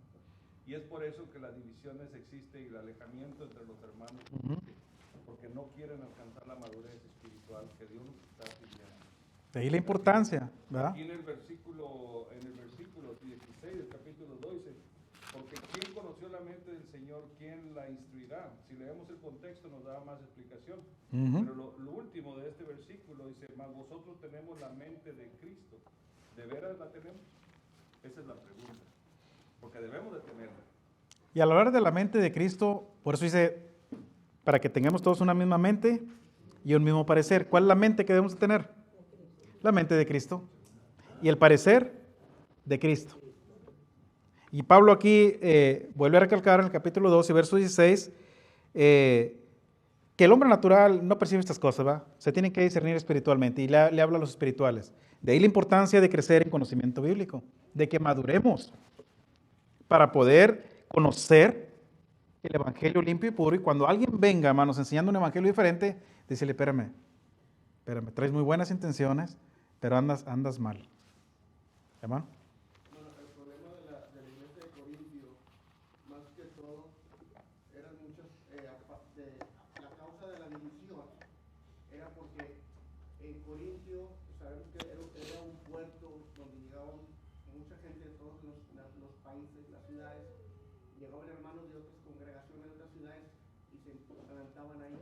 Y es por eso que las divisiones existen y el alejamiento entre los hermanos. Porque no quieren alcanzar la madurez espiritual que Dios nos está pidiendo. de ahí la importancia, ¿verdad? Aquí en el versículo 16 del capítulo 2 dice, porque ¿quién conoció la mente del Señor? ¿Quién la instruirá? Si leemos el contexto nos da más explicación. Pero lo último de este versículo dice, mas vosotros tenemos la mente de Cristo. ¿De veras la tenemos? Esa es la pregunta. Porque debemos de tenerla. Y al hablar de la mente de Cristo, por eso dice, para que tengamos todos una misma mente y un mismo parecer. ¿Cuál es la mente que debemos de tener? La mente de Cristo. Y el parecer de Cristo. Y Pablo aquí vuelve a recalcar en el capítulo 2 y verso 16 que el hombre natural no percibe estas cosas, ¿va? Se tiene que discernir espiritualmente y le habla a los espirituales. De ahí la importancia de crecer en conocimiento bíblico, de que maduremos para poder conocer el evangelio limpio y puro. Y cuando alguien venga, hermanos, enseñando un evangelio diferente, dícele, espérame, traes muy buenas intenciones, pero andas mal. ¿Hermano? Bueno, el problema de la iglesia de Corintio, más que todo, eran muchas, la causa de la división era porque en Corintio, sabemos que era un puerto donde llegaban mucha gente de todos los países, las ciudades, llegaban hermanos de otras congregaciones de otras ciudades y se plantaban ahí.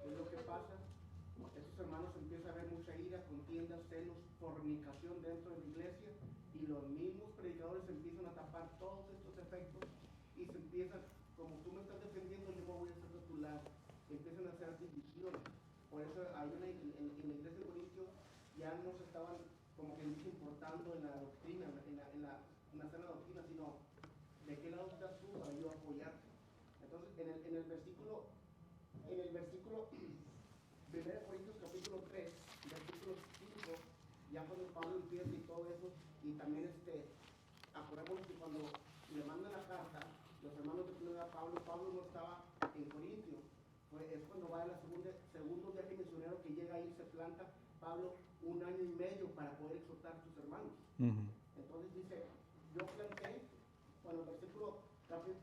Es lo que pasa, estos hermanos empiezan a ver mucha ira, contiendas, celos, fornicación dentro de la iglesia, y los mismos predicadores empiezan a tapar todos estos efectos y se empiezan, como tú me estás defendiendo, yo me voy a hacer de tu lado. Empiezan a hacer divisiones. Por eso hay en la iglesia de Corintios ya no se estaban como que dice importando en la doctrina, en la sana doctrina, sino de qué lado estás tú para yo apoyarte. Entonces en el versículo 1 Corintios capítulo 3, versículo 5, ya cuando Pablo empieza y todo eso, y también acordémonos que cuando le mandan la carta, los hermanos de primera Pablo no estaba en Corintio, es cuando va a la segundo viaje misionero que llega ahí, se planta Pablo 1 año y medio para poder exhortar a sus hermanos. Entonces dice, yo planté, bueno,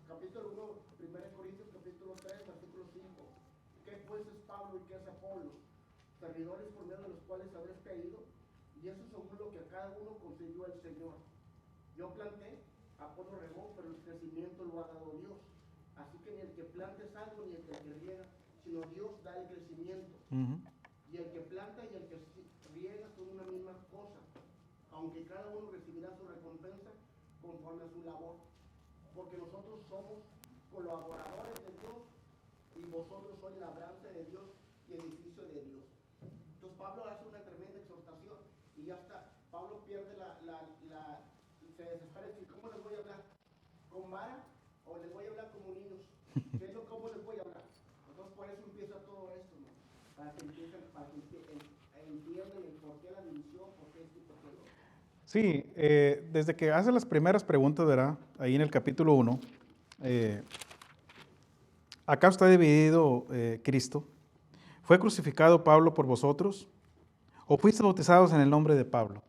capítulo 1, 1 Corintios capítulo 3, versículo 5, ¿qué pues es Pablo y qué es Apolo? Servidores por medio de los cuales habréis creído, y eso según lo que a cada uno concedió el Señor. Yo planté, Apolo regó, pero el crecimiento lo ha dado Dios. Así que ni el que planta es algo, ni el que riega, sino Dios da el crecimiento. Y el que planta y el que riega son una misma cosa, aunque cada uno recibirá su recompensa conforme a su labor. Porque nosotros somos colaboradores de Dios y vosotros sois labranza de Dios y edificio de Dios. Entonces Pablo hace una tremenda exhortación y ya está. Pablo pierde se desespera y dice, ¿cómo les voy a hablar? ¿Con vara o les voy a hablar como niños? ¿Cómo les voy a hablar? Entonces por eso empieza todo esto, ¿no? Para que entiendan el por qué la división, por qué esto y por qué lo otro. Sí, desde que hace las primeras preguntas, ¿verdad? Ahí en el capítulo 1, acá está dividido Cristo. ¿Fue crucificado Pablo por vosotros? ¿O fuiste bautizados en el nombre de Pablo?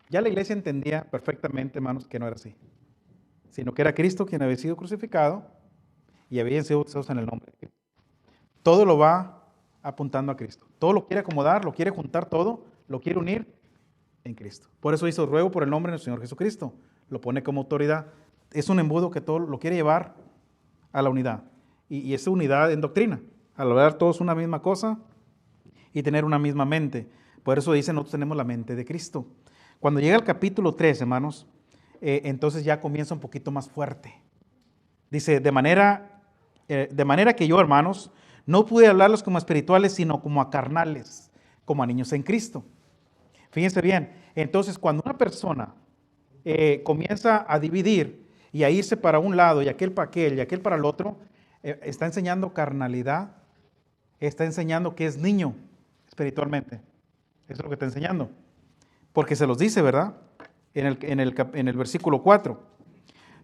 Ya la iglesia entendía perfectamente, hermanos, que no era así, sino que era Cristo quien había sido crucificado y habían sido bautizados en el nombre de Cristo. Todo lo va apuntando a Cristo. Todo lo quiere acomodar, lo quiere juntar todo, lo quiere unir en Cristo. Por eso hizo ruego por el nombre del Señor Jesucristo. Lo pone como autoridad. Es un embudo que todo lo quiere llevar a la unidad. Y esa unidad en doctrina. Al hablar todos una misma cosa y tener una misma mente. Por eso dice, nosotros tenemos la mente de Cristo. Cuando llega el capítulo 3, hermanos, entonces ya comienza un poquito más fuerte. Dice, de manera que yo, hermanos, no pude hablarlos como espirituales, sino como a carnales, como a niños en Cristo. Fíjense bien, entonces cuando una persona comienza a dividir y a irse para un lado y aquel para aquel y aquel para el otro, está enseñando carnalidad, está enseñando que es niño espiritualmente. Eso es lo que está enseñando. Porque se los dice, ¿verdad? En el versículo 4.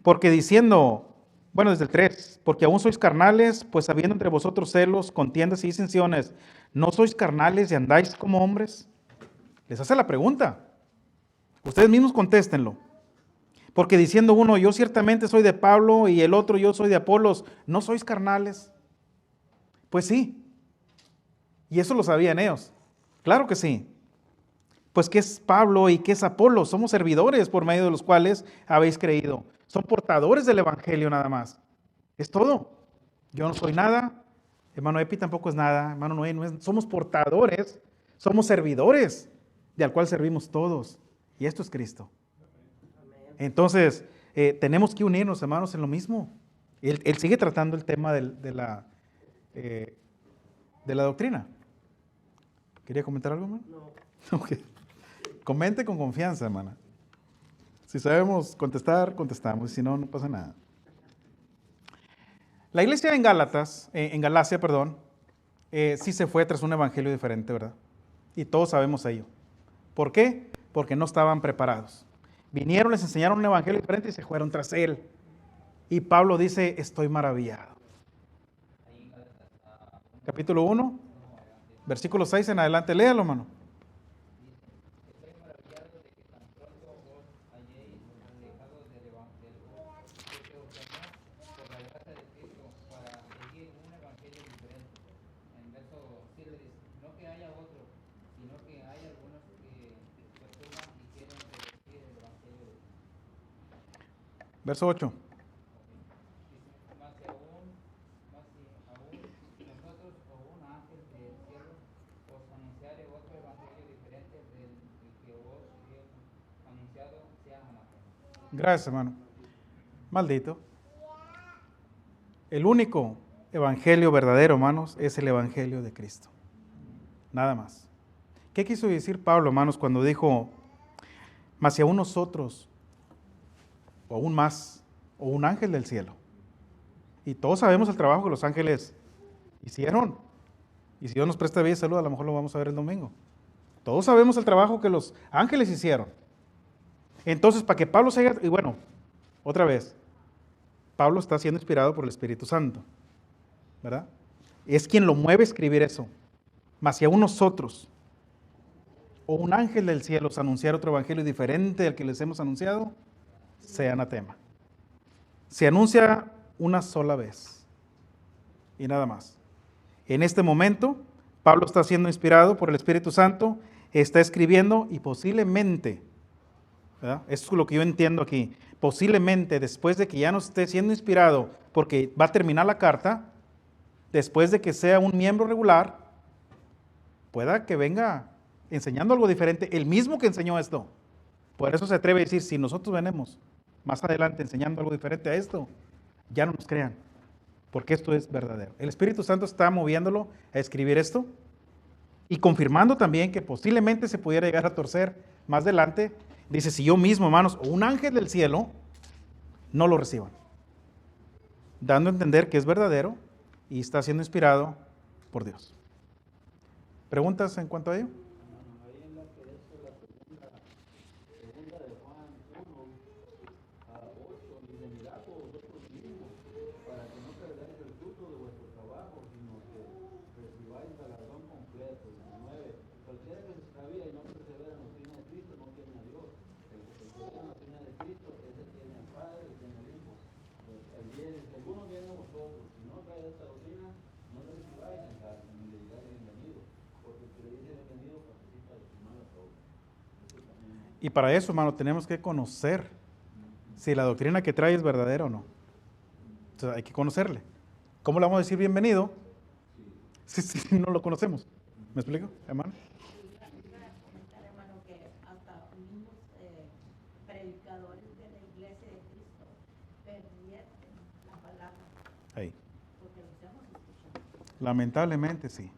Porque diciendo, bueno, desde el 3, porque aún sois carnales, pues habiendo entre vosotros celos, contiendas y disensiones, ¿no sois carnales y andáis como hombres? Les hace la pregunta. Ustedes mismos contéstenlo. Porque diciendo uno, yo ciertamente soy de Pablo, y el otro, yo soy de Apolos, ¿no sois carnales? Pues sí. Y eso lo sabían ellos. Claro que sí. Pues ¿qué es Pablo y qué es Apolo? Somos servidores por medio de los cuales habéis creído. Son portadores del evangelio nada más. Es todo. Yo no soy nada. Hermano Epi tampoco es nada. Hermano Noé no es. Somos portadores. Somos servidores de al cual servimos todos. Y esto es Cristo. Entonces, tenemos que unirnos, hermanos, en lo mismo. Él sigue tratando el tema de la doctrina. ¿Quería comentar algo, hermano? No. Okay. Comente con confianza, hermana. Si sabemos contestar, contestamos. Si no, no pasa nada. La iglesia en Galacia, sí se fue tras un evangelio diferente, ¿verdad? Y todos sabemos ello. ¿Por qué? Porque no estaban preparados. Vinieron, les enseñaron un evangelio diferente y se fueron tras él. Y Pablo dice, estoy maravillado. Capítulo 1, versículo 6 en adelante, léalo, hermano. Verso 8. Dice, más si aún nosotros o un ángel del cielo os anunciare otro evangelio diferente del que os he anunciado, sea anatema. Gracias, hermano. Maldito. El único evangelio verdadero, hermanos, es el evangelio de Cristo. Nada más. ¿Qué quiso decir Pablo, hermanos, cuando dijo, mas si aún nosotros, o aún más, o un ángel del cielo? Y todos sabemos el trabajo que los ángeles hicieron. Y si Dios nos presta vida y salud, a lo mejor lo vamos a ver el domingo. Todos sabemos el trabajo que los ángeles hicieron. Entonces, para que Pablo se haya... Y bueno, otra vez, Pablo está siendo inspirado por el Espíritu Santo, ¿verdad? Es quien lo mueve a escribir eso. Mas si aún nosotros, o un ángel del cielo, os anunciar otro evangelio diferente al que les hemos anunciado, sea anatema. Se anuncia una sola vez y nada más. En este momento, Pablo está siendo inspirado por el Espíritu Santo, está escribiendo y posiblemente, ¿verdad? Esto es lo que yo entiendo aquí, posiblemente después de que ya no esté siendo inspirado, porque va a terminar la carta, después de que sea un miembro regular, pueda que venga enseñando algo diferente, el mismo que enseñó esto. Por eso se atreve a decir, si nosotros venimos más adelante enseñando algo diferente a esto, ya no nos crean, porque esto es verdadero. El Espíritu Santo está moviéndolo a escribir esto y confirmando también que posiblemente se pudiera llegar a torcer más adelante. Dice, si yo mismo, hermanos, o un ángel del cielo, no lo reciban. Dando a entender que es verdadero y está siendo inspirado por Dios. ¿Preguntas en cuanto a ello? Ahí en la que es la segunda de Juan 1 a 8, dice, mirad por vosotros mismos, para que no perdáis el fruto de vuestro trabajo, sino que recibáis galardón completo. 19, cualquiera que se extravía y no persevera en la doctrina de Cristo no tiene a Dios. El que persevera en la doctrina de Cristo, ese tiene al Padre y tiene al Hijo. Pues, si alguno viene a vosotros, si no trae esta doctrina, no le recibáis en casa, ni le digáis bienvenido, porque el que le dice bienvenido participa de sus malas obras. Y para eso, hermano, tenemos que conocer si la doctrina que trae es verdadera o no. Entonces, hay que conocerle. ¿Cómo le vamos a decir bienvenido si no lo conocemos? ¿Me explico, hermano? Comentar, hermano, que hasta mismos predicadores de la iglesia de Cristo pervierten la palabra Ahí. porque lo estamos escuchando. Lamentablemente, sí.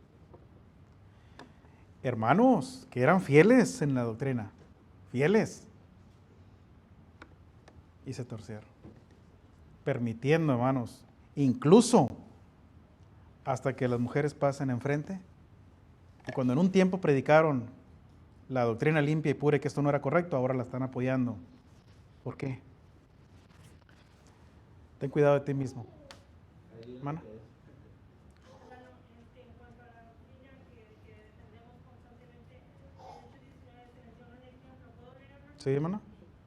Hermanos que eran fieles en la doctrina, fieles, y se torcieron, permitiendo, hermanos, incluso hasta que las mujeres pasen enfrente, y cuando en un tiempo predicaron la doctrina limpia y pura y que esto no era correcto, ahora la están apoyando. ¿Por qué? Ten cuidado de ti mismo, hermana. En cuanto a la doctrina que defendemos constantemente, el hecho 19 se menciona el ejemplo. ¿Puedo leer, hermano? Sí, hermana.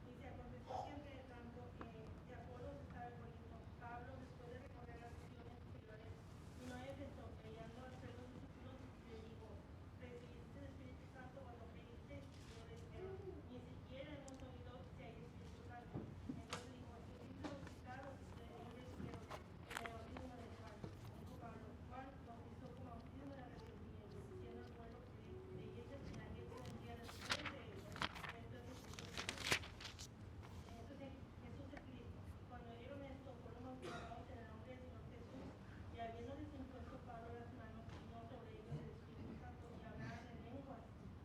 Dice, aconteció que entre tanto que Apolos estaba en Corinto, Pablo, después de recorrer las regiones superiores, vino a Éfeso, y hallando a los discípulos, le dijo, ¿recibiste el Espíritu Santo cuando creíste? Y ellos le dijeron, ni siquiera hemos oído si hay Espíritu Santo. Entonces dijo, estuviste bautizados, y ellos le dijeron, en el bautismo de Juan. Dijo Pablo, Juan bautizó con bautismo de arrepentimiento, diciendo al pueblo que creyese en aquel que vendría después de ellos. Esto es Jesús es Cristo. Cuando oyeron esto, fueron bautizados en el nombre del Señor Jesús. Y habiéndoles impuesto Pablo las manos, vino sobre ellos el Espíritu Santo y hablaban en lenguas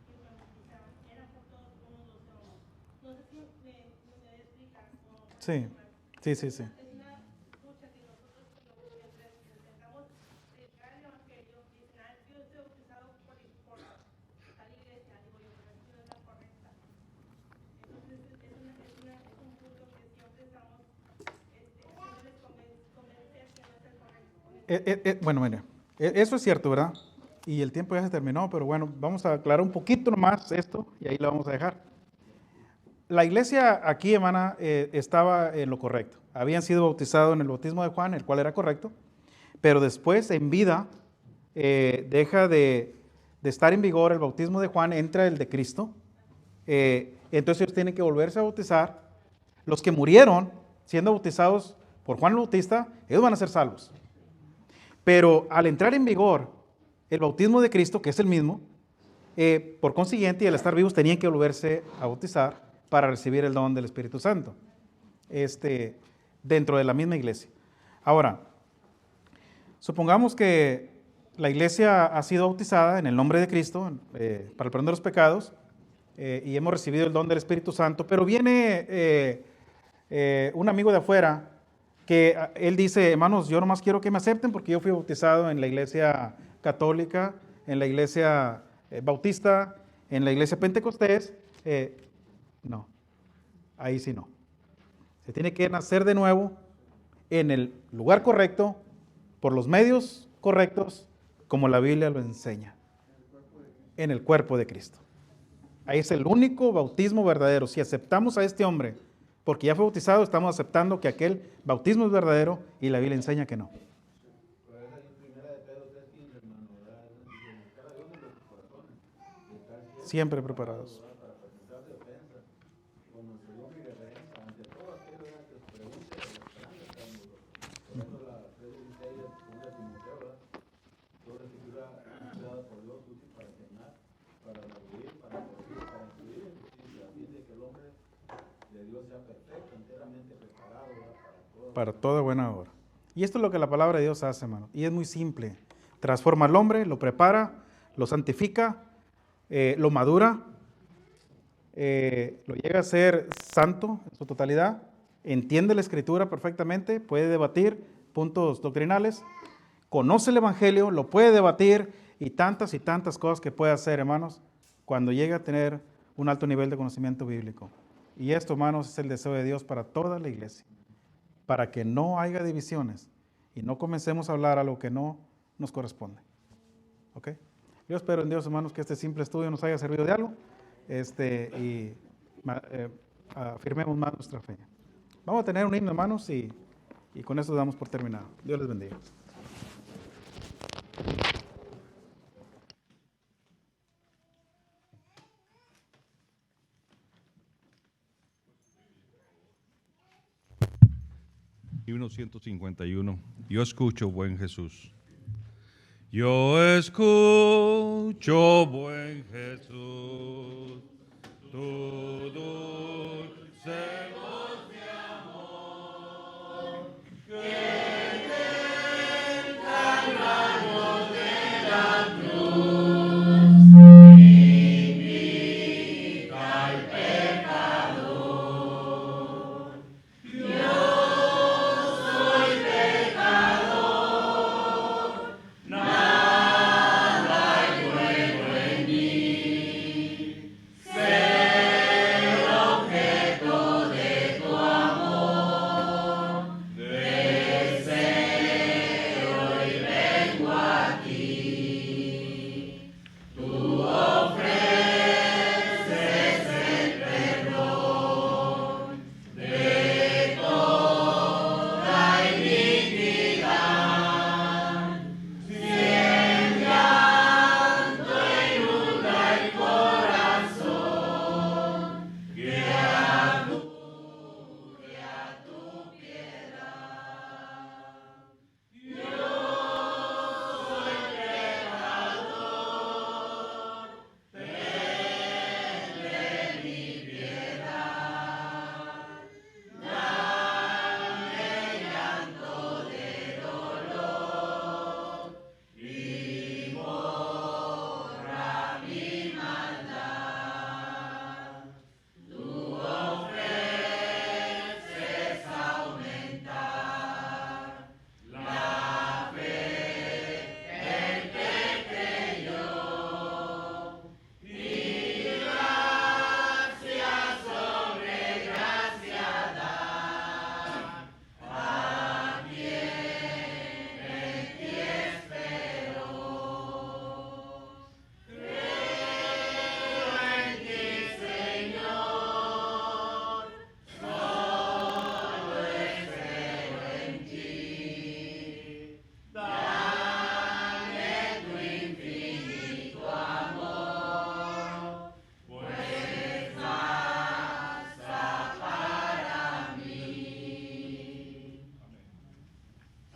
y profetizaban. Eran por todos unos 12 hombres. No sé si me voy a explicar. Sí, sí, sí, sí. Es una lucha que nosotros intentamos predicar el evangelio. Dicen, yo estoy bautizado por tal iglesia. Digo yo, pero eso no es la correcta. Entonces es un punto que siempre estamos haciéndoles convencer que no es el correcto. Bueno, mira, eso es cierto, ¿verdad? Y el tiempo ya se terminó, pero bueno, vamos a aclarar un poquito nomás esto y ahí lo vamos a dejar. La iglesia aquí, hermana, estaba en lo correcto. Habían sido bautizados en el bautismo de Juan, el cual era correcto, pero después, en vida, deja de estar en vigor el bautismo de Juan, entra el de Cristo. Entonces ellos tienen que volverse a bautizar. Los que murieron siendo bautizados por Juan el Bautista, ellos van a ser salvos. Pero al entrar en vigor el bautismo de Cristo, que es el mismo, por consiguiente, y al estar vivos tenían que volverse a bautizar para recibir el don del Espíritu Santo, dentro de la misma iglesia. Ahora, supongamos que la iglesia ha sido bautizada en el nombre de Cristo para el perdón de los pecados y hemos recibido el don del Espíritu Santo, pero viene un amigo de afuera que él dice, hermanos, yo nomás quiero que me acepten porque yo fui bautizado en la iglesia católica, en la iglesia bautista, en la iglesia pentecostés. No, ahí sí no. Se tiene que nacer de nuevo en el lugar correcto, por los medios correctos, como la Biblia lo enseña, en el cuerpo de Cristo. Ahí es el único bautismo verdadero. Si aceptamos a este hombre, porque ya fue bautizado, estamos aceptando que aquel bautismo es verdadero y la Biblia enseña que no. Siempre preparados. Para toda buena obra. Y esto es lo que la palabra de Dios hace, hermano. Y es muy simple. Transforma al hombre, lo prepara, lo santifica, lo madura, lo llega a ser santo en su totalidad, entiende la Escritura perfectamente, puede debatir puntos doctrinales, conoce el Evangelio, lo puede debatir y tantas cosas que puede hacer, hermanos, cuando llega a tener un alto nivel de conocimiento bíblico. Y esto, hermanos, es el deseo de Dios para toda la iglesia, para que no haya divisiones y no comencemos a hablar a lo que no nos corresponde. ¿Ok? Yo espero en Dios, hermanos, que este simple estudio nos haya servido de algo y afirmemos más nuestra fe. Vamos a tener un himno, hermanos, y con eso damos por terminado. Dios les bendiga. Himno 151. Yo escucho, buen Jesús. Yo escucho, buen Jesús.